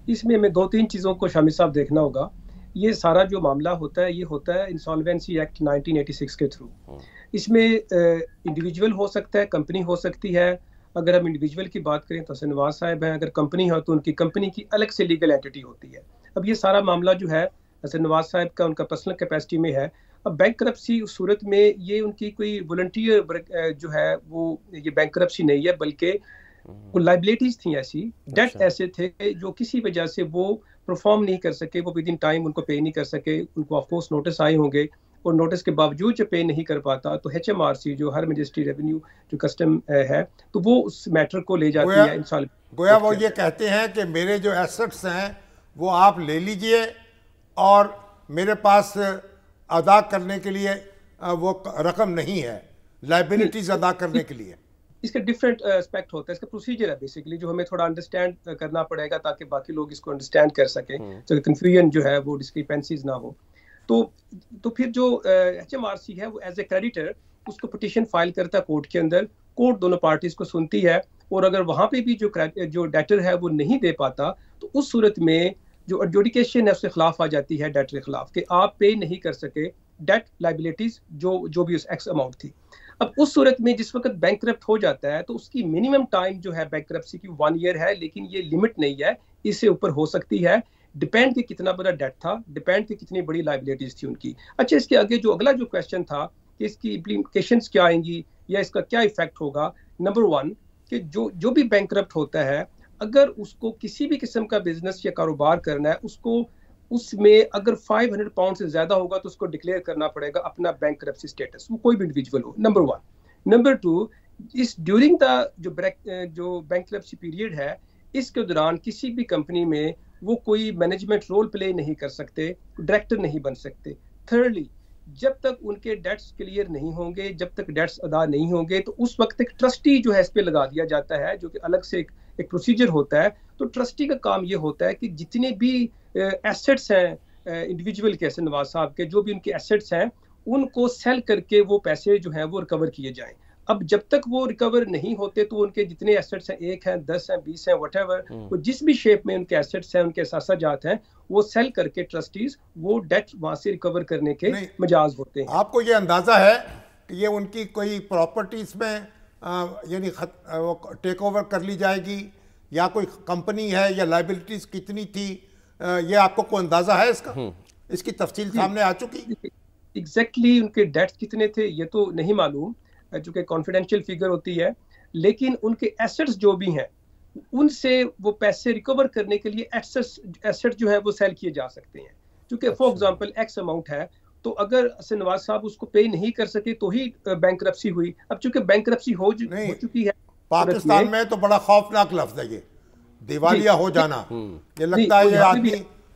اس میں 2-3 چیزوں کو شامی صاحب دیکھنا ہوگا. یہ سارا جو معاملہ ہوتا ہے یہ ہوتا ہے انسالوینسی ایکٹ 1986 کے تھرو. اس میں انڈیویجول ہو سکتا ہے, کمپنی ہو سکتی ہے. اگر ہم انڈیویجول کی بات کریں تو حسن نواز صاحب ہیں, اگر کمپنی ہے تو ان کی کمپنی کی الگ سے لیگل اینٹی ہوتی ہے. اب یہ سارا معاملہ جو ہے حسن نواز صاحب کا ان کا پرسنل کیپیسٹی میں ہے. اب بینکرپسی اس صورت میں یہ ان کی کوئی والنٹیئر جو ہے وہ یہ بینکرپسی نہیں ہے, بلکہ وہ لائبلٹیز تھیں ایسی, ڈیٹ ایسے تھے جو کسی وجہ سے وہ پرفارم نہیں کر سکے, وہ ود ان ٹائم ان کو پے نہیں کر سکے, ان کو آف کورس نوٹس آئے ہوں گے, اور نوٹس کے باوجود جو پے نہیں کر پاتا تو ایچ ایم آر سی جو ہر منسٹری ریونیو جو کسٹم ہے تو وہ اس میٹر کو لے جاتی ہے انسال. گویا وہ یہ کہتے ہیں کہ میرے جو ایسٹس ہیں وہ آپ لے لیجئے اور میرے پاس ادا کرنے کے لیے وہ رقم نہیں ہے, لائبلٹیز ادا کرنے کے لیے. اس کا ڈفرینٹ اسپیکٹ ہوتا ہے, اس کا پروسیجر ہے بیسیکلی جو ہمیں تھوڑا انڈرسٹینڈ کرنا پڑے گا تاکہ باقی لوگ اس کو انڈرسٹینڈ کر سکیں, تو کنفیوژن جو ہے وہ ڈسکریپنسیز نہ ہو. تو پھر جو ایچ ایم آر سی ہے وہ ایز اے کریڈیٹر اس کو پٹیشن فائل کرتا ہے کورٹ کے اندر, کورٹ دونوں پارٹیز کو سنتی ہے, اور اگر وہاں پہ بھی جو ڈیٹر ہے وہ نہیں دے پاتا تو اس صورت میں جو ایڈجوڈیکیشن ہے اس کے خلاف آ جاتی ہے ڈیٹر کے خلاف کہ آپ پے نہیں کر سکے ڈیٹ لائبلٹیز جو بھی اس ایکس اماؤنٹ تھی. اب اس صورت میں جس وقت بینکرپٹ ہو جاتا ہے تو اس کی منیمم ٹائم جو ہے بینکرپسی کی 1 ایئر ہے, لیکن یہ لمٹ نہیں ہے, اس سے اوپر ہو سکتی ہے, ڈیپینڈ کہ کتنا بڑا ڈیٹ تھا, ڈیپینڈ کہ کتنی بڑی لائبلٹیز تھی ان کی. اچھا, اس کے آگے جو اگلا جو کویشچن تھا کہ اس کی امپلیکیشنز کیا آئیں گی یا اس کا کیا ایفیکٹ ہوگا. نمبر 1 کہ جو بھی بینکرپٹ ہوتا ہے اگر اس کو کسی بھی قسم کا بزنس یا کاروبار کرنا ہے, اس میں اگر 500 پاؤنڈ سے زیادہ ہوگا تو اس کو ڈکلیئر کرنا پڑے گا اپنا بینکرپسی سٹیٹس, وہ کوئی بھی انڈیویجول ہو. نمبر 1. نمبر 2, اس ڈیورنگ دا جو بینکرپسی پیریڈ ہے اس کے دوران کسی بھی کمپنی میں وہ کوئی مینجمنٹ رول پلے نہیں کر سکتے, ڈائریکٹر نہیں بن سکتے. تھرڈلی, جب تک ان کے ڈیٹس کلیئر نہیں ہوں گے, جب تک ڈیٹس ادا نہیں ہوں گے, تو اس وقت ایک ٹرسٹی جو ہے اس پہ لگا دیا جاتا ہے جو کہ الگ سے ایک پروسیجر ہوتا ہے. تو ٹرسٹی کا کام یہ ہوتا ہے کہ جتنے بھی ایسٹس ہیں انڈیویجول کے, نواز صاحب کے جو بھی ان کے ایسٹس ہیں ان کو سیل کر کے وہ پیسے جو ہیں وہ ریکور کیے جائیں. اب جب تک وہ ریکور نہیں ہوتے تو ان کے جتنے ایسٹس ہیں, 1 ہیں, 10 ہیں, 20 ہیں, وٹ ایور, وہ جس بھی شیپ میں ان کے ایسٹس ہیں, ان کے اثاثہ جات ہیں, وہ سیل کر کے ٹرسٹیز وہ ڈیٹ وہاں سے ریکور کرنے کے مجاز ہوتے ہیں. آپ کو یہ اندازہ ہے کہ یہ ان کی کوئی پراپرٹیز میں یعنی ٹیک اوور کر لی جائے گی, یا کوئی کمپنی ہے, یا لائبلٹیز کتنی تھی, یہ آپ کو کوئی اندازہ ہے اس کا, اس کی تفصیل سامنے آ چکی؟ ایگزیکٹلی ان کے ڈیٹس کتنے تھے یہ تو نہیں معلوم, چونکہ کانفیڈینشیل فگر ہوتی ہے, لیکن ان کے ایسٹس جو بھی ہیں ان سے وہ پیسے ریکور کرنے کے لیے ایسٹ جو ہے وہ سیل کیے جا سکتے ہیں. چونکہ فار ایگزامپل ایکس اماؤنٹ ہے, تو اگر نواز صاحب اس کو پے نہیں کر سکے تو ہی بینکرپسی ہوئی. اب چونکہ بینکرپسی ہو چکی ہے پاکستان میں تو بڑا خوفناک لفظ ہے یہ دیوالیہ ہو جانا. یہ لگتا ہے یہ آدمی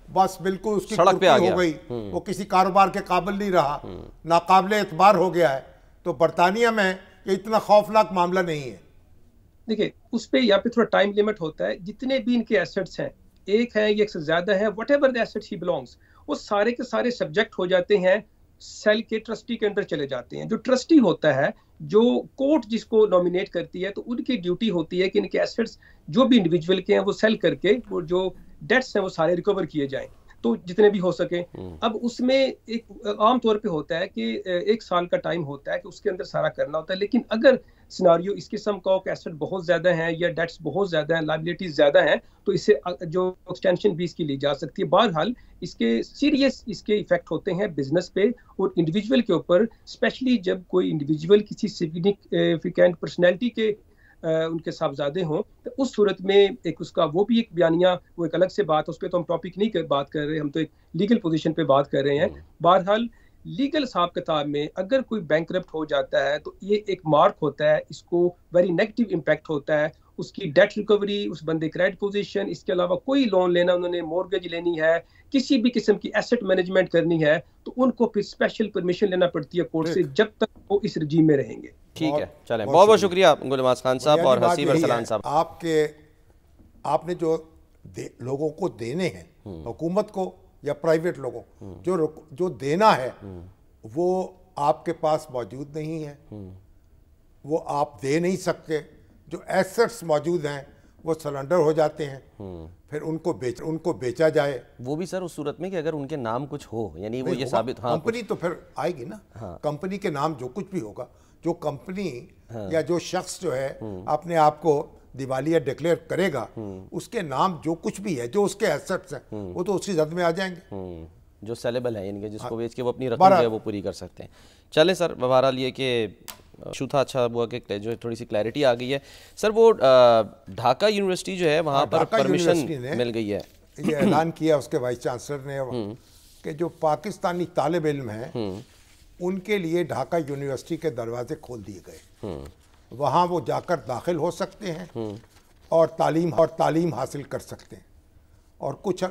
بس بالکل اس کی کرتی ہو گئی, وہ کسی کاروبار کے قابل نہیں رہا, ناقابل اعتبار ہو گیا ہے. تو برطانیہ میں یہ اتنا خوفناک معاملہ نہیں ہے. دیکھیں اس پہ یہاں پہ تھوڑا ٹائم لیمٹ ہوتا ہے. جتنے بھی ان کے ایسٹس ہیں, 1 ہے یا 1 سے زیادہ ہے, وٹ ایور دا ایسٹ ہی بلانگس, وہ سارے کے سارے سبجیکٹ ہو جاتے ہیں سیل کے ٹرسٹی کے اندر چلے جاتے ہیں. جو ٹرسٹی ہوتا ہے, جو کورٹ جس کو نامینیٹ کرتی ہے, تو ان کی ڈیوٹی ہوتی ہے کہ ان کے ایسٹس جو بھی انڈیویجول کے ہیں وہ سیل کر کے وہ جو ڈیٹس ہیں وہ سارے ریکور کیے جائیں, تو جتنے بھی ہو سکیں. اب اس میں ایک عام طور پہ ہوتا ہے کہ 1 سال کا ٹائم ہوتا ہے کہ اس کے اندر سارا کرنا ہوتا ہے. لیکن اگر سیناریو اس قسم کا کہ ایسٹ بہت زیادہ ہیں یا ڈیٹس بہت زیادہ ہیں, لائبلٹیز زیادہ ہیں, تو اس سے جو ایکسٹینشن بھی اس کی لی جا سکتی ہے. بہرحال اس کے سیریس اس کے ایفیکٹ ہوتے ہیں بزنس پہ اور انڈیویجول کے اوپر, اسپیشلی جب کوئی انڈیویجول کسی سگنیفیکینٹ پرسنالٹی کے ان کے صاحبزادے ہوں, تو اس صورت میں ایک اس کا وہ بھی ایک بیانیہ, وہ ایک الگ سے بات, اس پہ تو ہم ٹاپک نہیں بات کر رہے, ہم تو ایک لیگل پوزیشن پہ بات کر رہے ہیں. بہرحال لیگل حساب کتاب میں اگر کوئی بینکرپٹ ہو جاتا ہے تو یہ ایک مارک ہوتا ہے, اس کو ویری نیگیٹو امپیکٹ ہوتا ہے, اس کی ڈیٹ ریکوری, اس بندے کریڈٹ پوزیشن, اس کے علاوہ کوئی لون لینا, انہوں نے مورگیج لینی ہے, کسی بھی قسم کی ایسٹ مینجمنٹ کرنی ہے, تو ان کو پھر اسپیشل پرمیشن لینا پڑتی ہے کورٹ سے جب تک وہ اس رجیم میں رہیں گے. ٹھیک ہے, چلیں, بہت بہت شکریہ گل نواز خان صاحب اور حسیب ارسلان صاحب. آپ نے جو لوگوں کو دینے ہیں, حکومت کو یا پرائیویٹ لوگوں, جو دینا ہے وہ آپ کے پاس موجود نہیں ہے, وہ آپ دے نہیں سکتے. جو ایسٹس موجود ہیں وہ سرنڈر ہو جاتے ہیں, پھر ان کو بیچا جائے. وہ بھی سر اس صورت میں کہ اگر ان کے نام کچھ ہو, یعنی وہ یہ ثابت, کمپنی تو پھر آئے گی نا, کمپنی کے نام جو کچھ بھی ہوگا, جو کمپنی یا جو شخص جو ہے اپنے آپ کو دیوالیہ ڈکلیئر کرے گا, اس کے نام جو کچھ بھی ہے, جو اس کے ایسٹس ہیں, وہ تو اسی زد میں آ جائیں گے. جو سیلیبل ہیں، یعنی کہ جس کو بیچ کے وہ اپنی رقم جو ہے وہ پوری کر سکتے ہیں. چلیں سر، بہرحال یہ کہ ایشو تھا، اچھا ہوا کہ جو تھوڑی سی کلیئرٹی آ گئی ہے. سر وہ ڈھاکہ یونیورسٹی جو ہے وہاں پر پرمیشن مل گئی ہے، یہ اعلان کیا اس کے وائس چانسلر نے کہ جو پاکستانی طالب علم ہیں ان کے لیے ڈھاکہ یونیورسٹی کے دروازے کھول دیے گئے. وہاں وہ جا کر داخل ہو سکتے ہیں اور تعلیم حاصل کر سکتے ہیں. اور کچھ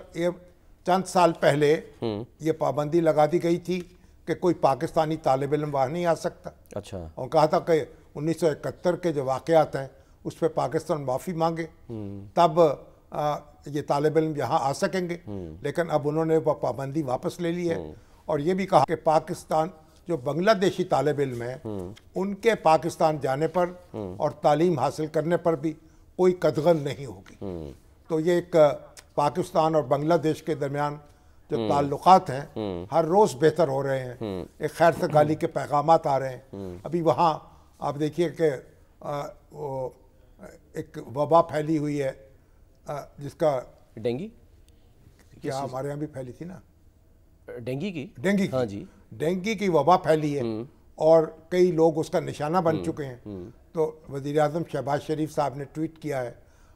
چند سال پہلے یہ پابندی لگا دی گئی تھی کہ کوئی پاکستانی طالب علم وہاں نہیں آ سکتا. اچھا. اور کہا تھا کہ 1971 کے جو واقعات ہیں اس پہ پاکستان معافی مانگے تب یہ طالب علم یہاں آ سکیں گے. لیکن اب انہوں نے وہ پابندی واپس لے لی ہے اور یہ بھی کہا کہ پاکستان جو بنگلہ دیشی طالب علم ہیں ان کے پاکستان جانے پر اور تعلیم حاصل کرنے پر بھی کوئی قدغن نہیں ہوگی. تو یہ ایک پاکستان اور بنگلہ دیش کے درمیان جو تعلقات ہیں ہر روز بہتر ہو رہے ہیں. ایک خیر سگالی کے پیغامات آ رہے ہیں. ابھی وہاں آپ دیکھیے کہ ایک وبا پھیلی ہوئی ہے جس کا ڈینگی کیا ہمارے یہاں بھی پھیلی تھی نا، ڈینگی کی وبا پھیلی ہے اور کئی لوگ اس کا نشانہ بن چکے ہیں. تو وزیر اعظم شہباز شریف صاحب نے ٹویٹ کیا ہے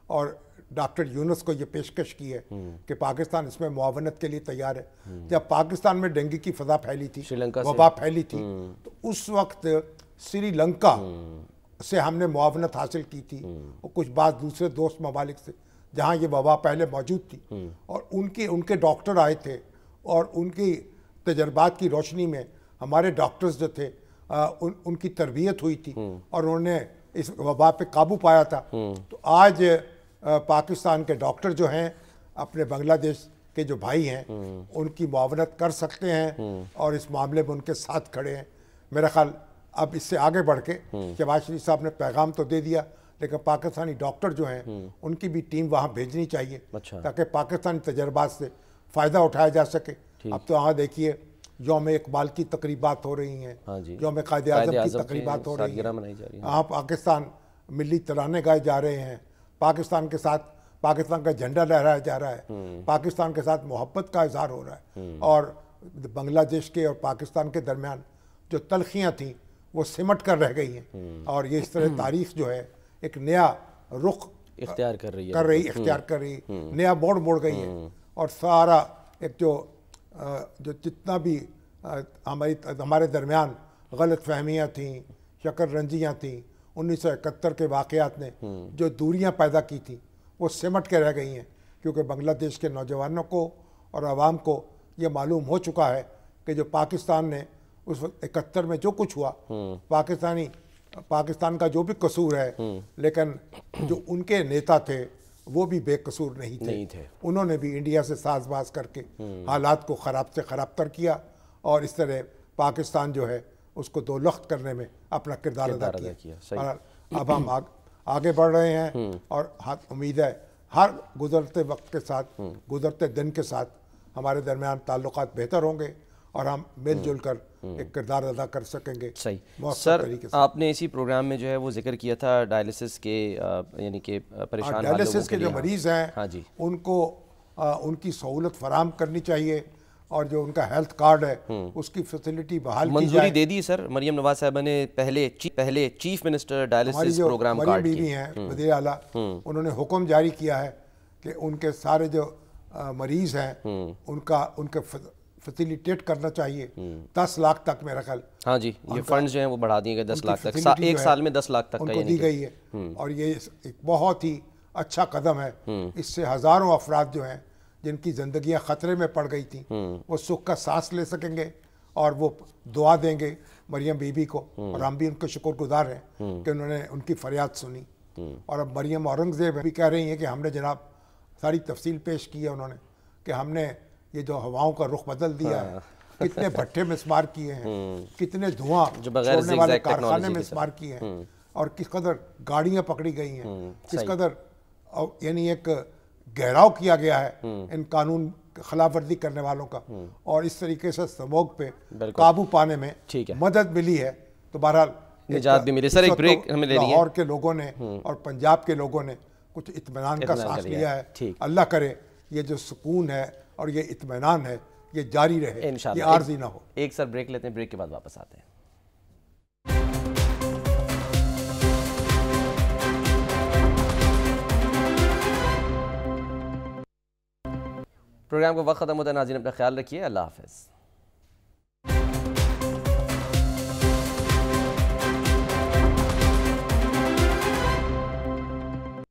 اور ڈاکٹر یونس کو یہ پیشکش کی ہے کہ پاکستان اس میں معاونت کے لیے تیار ہے. جب پاکستان میں ڈینگی کی فضا پھیلی تھی، وبا پھیلی تھی، تو اس وقت سری لنکا سے ہم نے معاونت حاصل کی تھی اور کچھ بعض دوسرے دوست ممالک سے جہاں یہ وبا پہلے موجود تھی. اور ان کے ڈاکٹر آئے تھے اور ان کی تجربات کی روشنی میں ہمارے ڈاکٹرز جو تھے ان کی تربیت ہوئی تھی اور انہوں نے اس وبا پہ قابو پایا تھا. تو آج پاکستان کے ڈاکٹر جو ہیں اپنے بنگلہ دیش کے جو بھائی ہیں ان کی معاونت کر سکتے ہیں اور اس معاملے میں ان کے ساتھ کھڑے ہیں. میرا خیال اب اس سے آگے بڑھ کے شہباز شریف صاحب نے پیغام تو دے دیا لیکن پاکستانی ڈاکٹر جو ہیں ان کی بھی ٹیم وہاں بھیجنی چاہیے تاکہ پاکستانی تجربات سے فائدہ اٹھایا جا سکے. اب تو وہاں دیکھیے یوم اقبال کی تقریبات ہو رہی ہیں، یوم قائد اعظم کی تقریبات ہو رہی ہیں، وہاں پاکستان ملی ترانے گائے جا رہے ہیں، پاکستان کے ساتھ پاکستان کا جھنڈا لہرایا جا رہا ہے، پاکستان کے ساتھ محبت کا اظہار ہو رہا ہے. اور بنگلہ دیش کے اور پاکستان کے درمیان جو تلخیاں تھیں وہ سمٹ کر رہ گئی ہیں اور یہ اس طرح تاریخ جو ہے ایک نیا رخ اختیار کر رہی نیا موڑ گئی ہے. اور سارا ایک جو جتنا بھی ہمارے درمیان غلط فہمیاں تھیں، شکر رنجیاں تھیں، 1971 کے واقعات نے جو دوریاں پیدا کی تھیں وہ سمٹ کے رہ گئی ہیں کیونکہ بنگلہ دیش کے نوجوانوں کو اور عوام کو یہ معلوم ہو چکا ہے کہ جو پاکستان نے اس وقت 71 میں جو کچھ ہوا پاکستان کا جو بھی قصور ہے، لیکن جو ان کے نیتا تھے وہ بھی بے قصور نہیں تھے. انہوں نے بھی انڈیا سے ساز باز کر کے حالات کو خراب سے خراب تر کیا اور اس طرح پاکستان جو ہے اس کو دو لخت کرنے میں اپنا کردار ادا کیا. اب ہم آگے بڑھ رہے ہیں اور امید ہے ہر گزرتے وقت کے ساتھ، گزرتے دن کے ساتھ ہمارے درمیان تعلقات بہتر ہوں گے اور ہم مل جل کر ایک کردار ادا کر سکیں گے. صحیح. سر آپ نے اسی پروگرام میں جو ہے وہ ذکر کیا تھا ڈائلسس کے، یعنی کہ پریشان ڈائلسس کے جو مریض ہیں ان کو ان کی سہولت فراہم کرنی چاہیے اور جو ان کا ہیلتھ کارڈ ہے اس کی فیسلٹی بحال کی جائے. منظوری دے دی سر مریم نواز صاحبہ نے پہلے chief minister dialysis program card کی. مریم بیوی ہیں وزیر اعلیٰ، انہوں نے حکم جاری کیا ہے کہ ان کے سارے جو مریض ہیں ان کے فیسیلیٹیٹ کرنا چاہیے 10 لاکھ تک میرا خیال. ہاں جی، یہ فنڈز جو ہیں وہ بڑھا دیے گئے 10 لاکھ تک، ایک سال میں 10 لاکھ تک کا ان کو دی گئی ہے اور یہ ایک بہت ہی اچھا قدم ہے. اس سے ہزاروں افراد جو ہیں جن کی زندگیاں خطرے میں پڑ گئی تھیں وہ سکھ کا سانس لے سکیں گے اور وہ دعا دیں گے مریم بی بی کو اور ہم بھی ان کے شکر گزار ہیں کہ انہوں نے ان کی فریاد سنی. اور اب مریم اورنگزیب بھی کہہ رہی ہیں کہ ہم نے جناب ساری تفصیل پیش کی ہے انہوں نے کہ ہم نے یہ جو ہواؤں کا رخ بدل دیا ہے، کتنے بھٹے مسمار کیے ہیں، کتنے دھواں چھوڑنے والے کارخانے مسمار کیے ہیں اور کس قدر گاڑیاں پکڑی گئی ہیں، کس قدر یعنی ایک گہراؤ کیا گیا ہے ان قانون خلاف ورزی کرنے والوں کا اور اس طریقے سے سموگ پہ قابو پانے میں مدد ملی ہے. تو بہرحال نجات بھی ملی. سر ایک بریک ہمیں لے لیا. لاہور کے لوگوں نے اور پنجاب کے لوگوں نے کچھ اطمینان کا سانس لیا ہے. اللہ کرے یہ جو سکون ہے اور یہ اطمینان ہے یہ جاری رہے، انشاءاللہ یہ عارضی نہ ہو۔ ایک سر بریک لیتے ہیں، بریک کے بعد واپس آتے ہیں۔ پروگرام کا وقت ختم ہوتا ہے، ناظرین اپنا خیال رکھیے، اللہ حافظ۔